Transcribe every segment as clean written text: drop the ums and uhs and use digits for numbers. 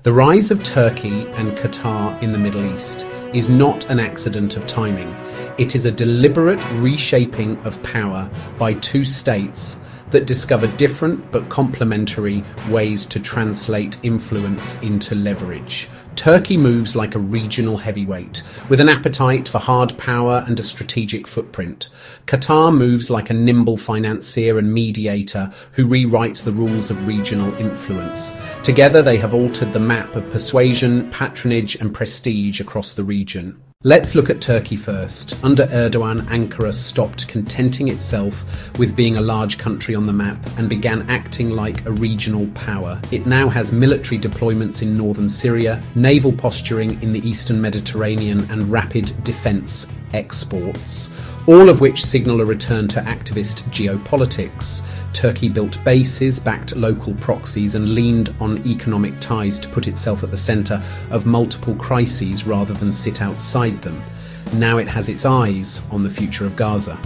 The rise of Turkey and Qatar in the Middle East is not an accident of timing. It is a deliberate reshaping of power by two states that discover different but complementary ways to translate influence into leverage. Turkey moves like a regional heavyweight, with an appetite for hard power and a strategic footprint. Qatar moves like a nimble financier and mediator who rewrites the rules of regional influence. Together they have altered the map of persuasion, patronage and prestige across the region. Let's look at Turkey first. Under Erdogan, Ankara stopped contenting itself with being a large country on the map and began acting like a regional power. It now has military deployments in northern Syria, naval posturing in the eastern Mediterranean and rapid defence exports, all of which signal a return to activist geopolitics. Turkey built bases, backed local proxies and leaned on economic ties to put itself at the centre of multiple crises rather than sit outside them. Now it has its eyes on the future of Gaza.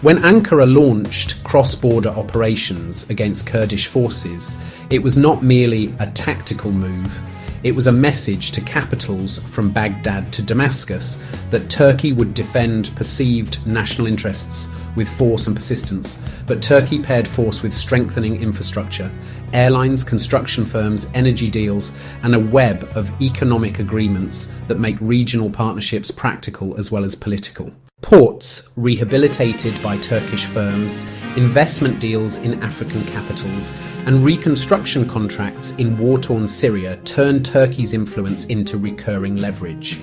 When Ankara launched cross-border operations against Kurdish forces, it was not merely a tactical move. It was a message to capitals from Baghdad to Damascus that Turkey would defend perceived national interests with force and persistence, but Turkey paired force with strengthening infrastructure, airlines, construction firms, energy deals, and a web of economic agreements that make regional partnerships practical as well as political. Ports rehabilitated by Turkish firms, investment deals in African capitals, and reconstruction contracts in war-torn Syria turned Turkey's influence into recurring leverage.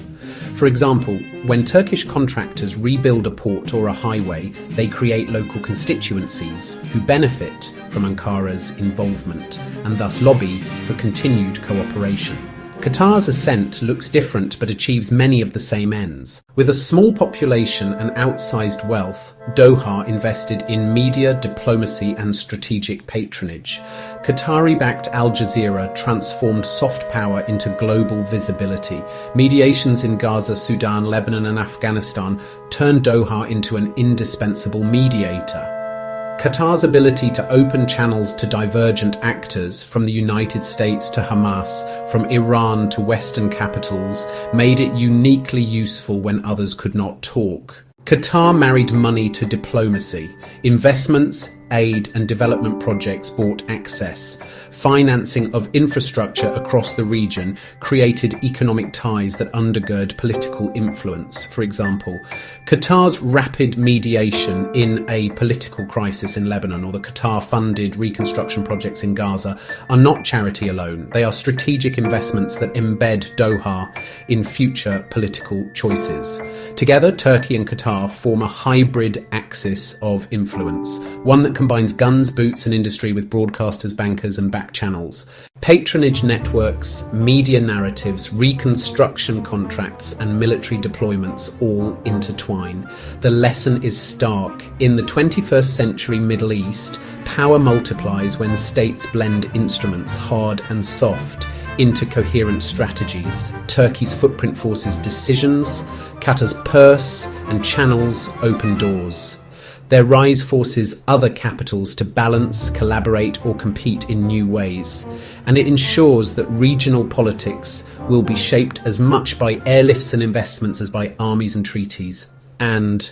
For example, when Turkish contractors rebuild a port or a highway, they create local constituencies who benefit from Ankara's involvement and thus lobby for continued cooperation. Qatar's ascent looks different but achieves many of the same ends. With a small population and outsized wealth, Doha invested in media, diplomacy and strategic patronage. Qatari-backed Al Jazeera transformed soft power into global visibility. Mediations in Gaza, Sudan, Lebanon and Afghanistan turned Doha into an indispensable mediator. Qatar's ability to open channels to divergent actors, from the United States to Hamas, from Iran to Western capitals, made it uniquely useful when others could not talk. Qatar married money to diplomacy. Investments, aid and development projects bought access. Financing of infrastructure across the region created economic ties that undergird political influence. For example, Qatar's rapid mediation in a political crisis in Lebanon or the Qatar-funded reconstruction projects in Gaza are not charity alone. They are strategic investments that embed Doha in future political choices. Together, Turkey and Qatar form a hybrid axis of influence, one that combines guns, boots and industry with broadcasters, bankers and back channels. Patronage networks, media narratives, reconstruction contracts and military deployments all intertwine. The lesson is stark. In the 21st century Middle East, power multiplies when states blend instruments, hard and soft, into coherent strategies. Turkey's footprint forces decisions, Qatar's purse and channels open doors. Their rise forces other capitals to balance, collaborate or compete in new ways, and it ensures that regional politics will be shaped as much by airlifts and investments as by armies and treaties. And